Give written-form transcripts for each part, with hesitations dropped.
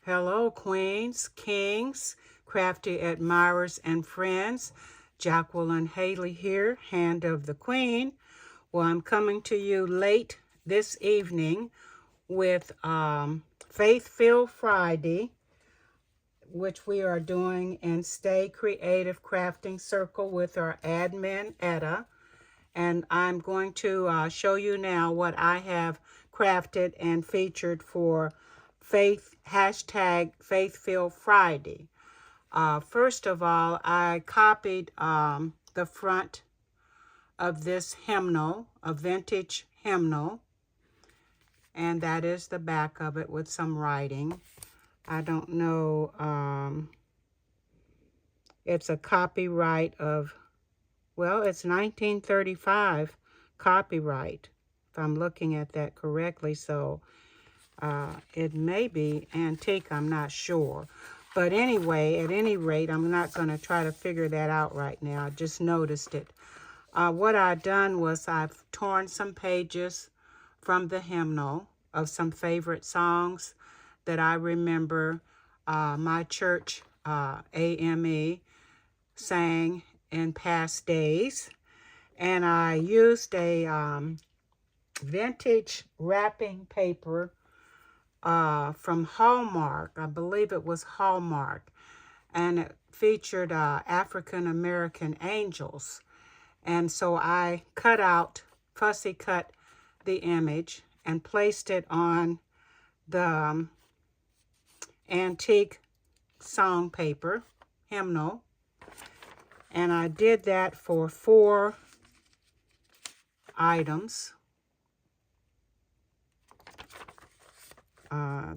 Hello, queens, kings, crafty admirers, and friends. Jacqueline Haley here, Hand of the Queen. Well, I'm coming to you late this evening with Faith-Filled Friday, which we are doing in Stay Creative Crafting Circle with our admin, Etta. And I'm going to show you now what I have crafted and featured for hashtag Faith-Filled Friday. First of all, I copied the front of this hymnal, a vintage hymnal, and that is the back of it with some writing. I don't know, it's a copyright of, well, it's 1935 copyright, if I'm looking at that correctly, so it may be antique, I'm not sure. But anyway, at any rate, I'm not going to try to figure that out right now. I just noticed it. What I've done was I've torn some pages from the hymnal of some favorite songs that I remember my church, AME, sang in past days. And I used a vintage wrapping paper from Hallmark. I believe it was Hallmark. And it featured African American angels. And so I fussy cut the image and placed it on the antique song paper, hymnal. And I did that for 4 items.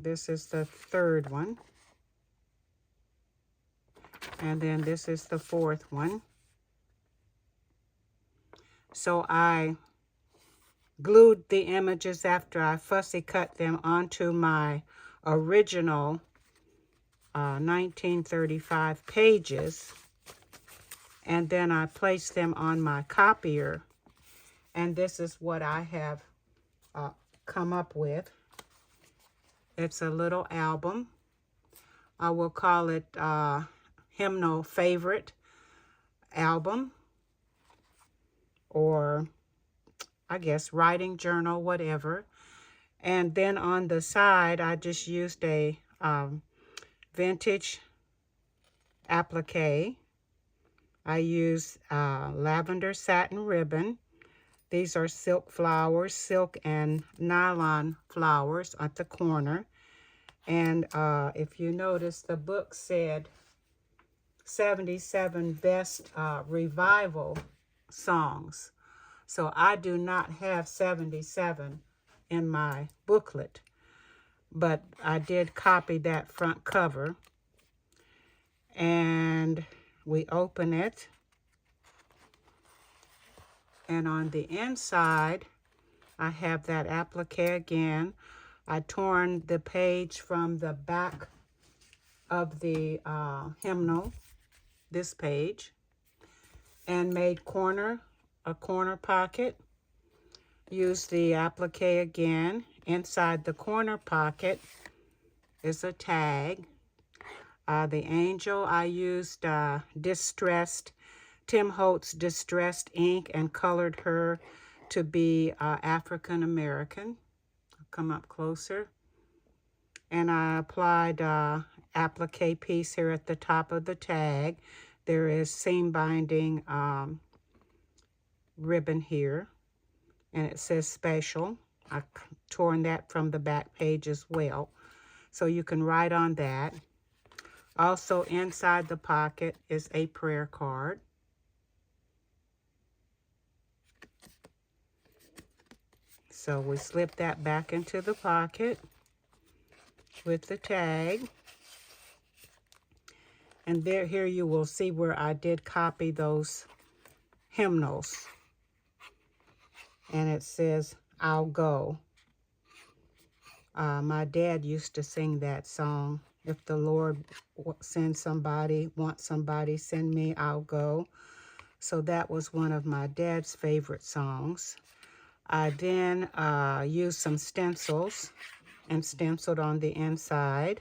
This is the 3rd one. And then this is the 4th one. So I glued the images after I fussy cut them onto my original 1935 pages. And then I placed them on my copier. And this is what I have come up with. It's a little album. I will call it Hymnal Favorite Album, or I guess writing journal, whatever. And then on the side, I just used a vintage applique. I used lavender satin ribbon. These are silk flowers, silk and nylon flowers at the corner. And if you notice, the book said 77 best revival songs. So I do not have 77 in my booklet, but I did copy that front cover. And we open it. And on the inside, I have that applique again. I torn the page from the back of the hymnal, this page, and made a corner pocket. Use the applique again. Inside the corner pocket is a tag. The angel, I used Tim Holtz distressed ink and colored her to be African American. I'll come up closer. And I applied applique piece here at the top of the tag. There is seam binding ribbon here, and it says special. I torn that from the back page as well, so you can write on that. Also inside the pocket is a prayer card. So we slip that back into the pocket with the tag. And here you will see where I did copy those hymnals. And it says, I'll go. My dad used to sing that song. If the Lord sends somebody, wants somebody, send me, I'll go. So that was one of my dad's favorite songs. I then used some stencils and stenciled on the inside.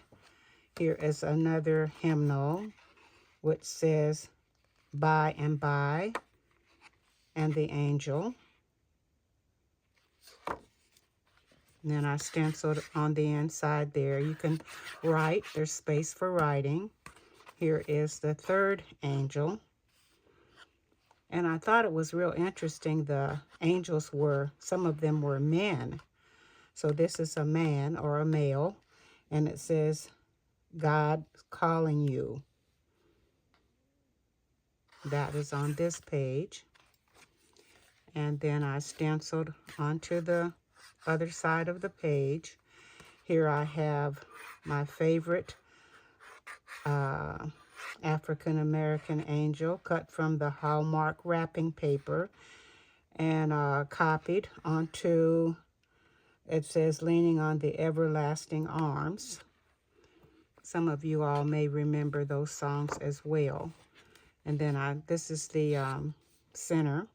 Here is another hymnal which says by and by and the angel. And then I stenciled on the inside there. You can write. There's space for writing. Here is the third angel. And I thought it was real interesting. The angels were, some of them were men. So this is a man or a male. And it says, God calling you. That is on this page. And then I stenciled onto the other side of the page. Here I have my favorite African American angel cut from the Hallmark wrapping paper and copied onto, it says, leaning on the everlasting arms. Some of you all may remember those songs as well. And then this is the center.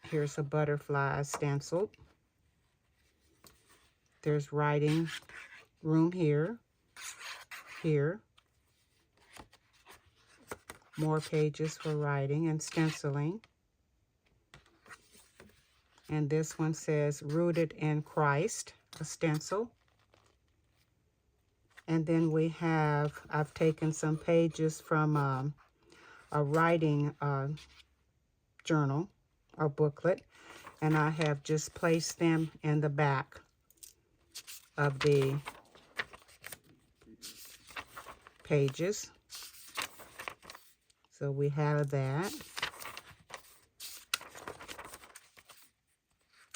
Here's a butterfly stenciled. There's writing room here, here. More pages for writing and stenciling. And this one says, Rooted in Christ, a stencil. And then we have, I've taken some pages from a writing journal or booklet, and I have just placed them in the back of the pages. So we have that.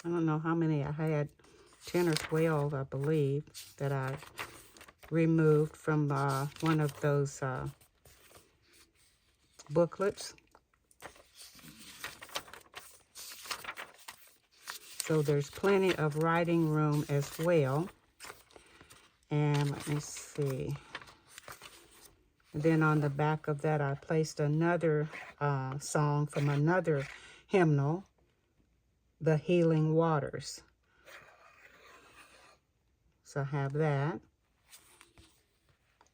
I don't know how many I had, 10 or 12, I believe, that I removed from one of those booklets. So there's plenty of writing room as well. And let me see. And then on the back of that, I placed another song from another hymnal, The Healing Waters. So I have that.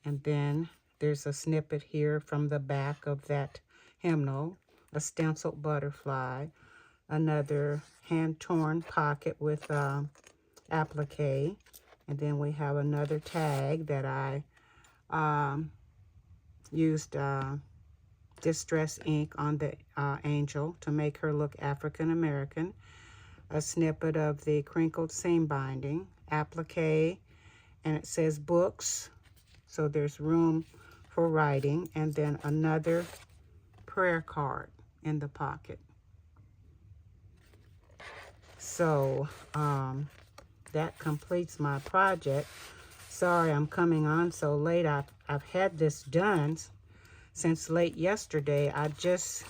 And then there's a snippet here from the back of that hymnal, a stenciled butterfly, another hand-torn pocket with applique. And then we have another tag that I used Distress ink on the angel to make her look African American. A snippet of the crinkled seam binding, applique, and it says books. So there's room for writing, and then another prayer card in the pocket. So that completes my project. Sorry I'm coming on so late. I've had this done since late yesterday. I just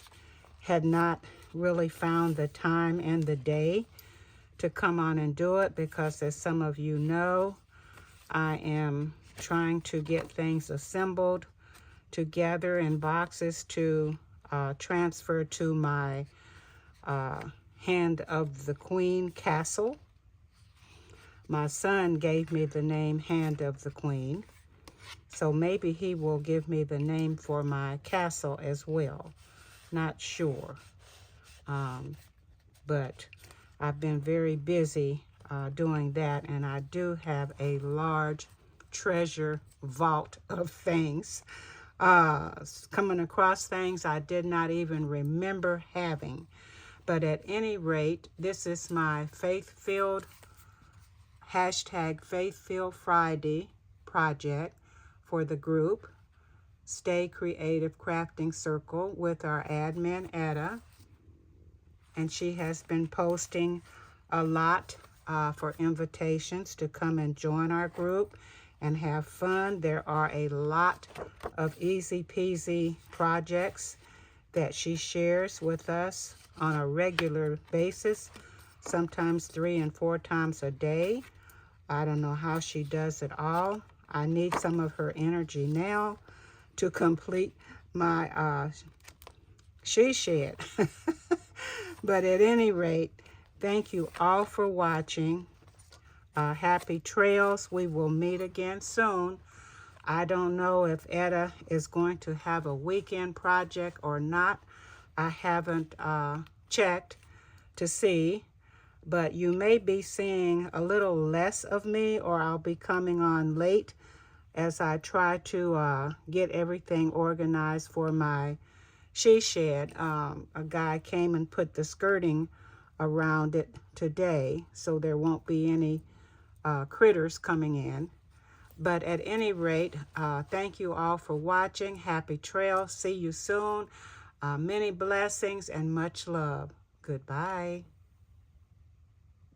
had not really found the time and the day to come on and do it because, as some of you know, I am trying to get things assembled together in boxes to transfer to my Hand of the Queen castle. My son gave me the name Hand of the Queen, so maybe he will give me the name for my castle as well. Not sure. But I've been very busy doing that, and I do have a large treasure vault of things. Coming across things I did not even remember having. But at any rate, this is my faith-filled, #FaithFilled Friday project for the group Stay Creative Crafting Circle with our admin, Etta. And she has been posting a lot for invitations to come and join our group and have fun. There are a lot of easy peasy projects that she shares with us on a regular basis, sometimes 3 and 4 times a day. I don't know how she does it all. I need some of her energy now to complete my she shed. But at any rate, thank you all for watching. Happy trails. We will meet again soon. I don't know if Etta is going to have a weekend project or not. I haven't checked to see, but you may be seeing a little less of me, or I'll be coming on late as I try to get everything organized for my she shed. A guy came and put the skirting around it today, so there won't be any critters coming in. But at any rate, thank you all for watching. Happy trails. See you soon. Many blessings and much love. Goodbye.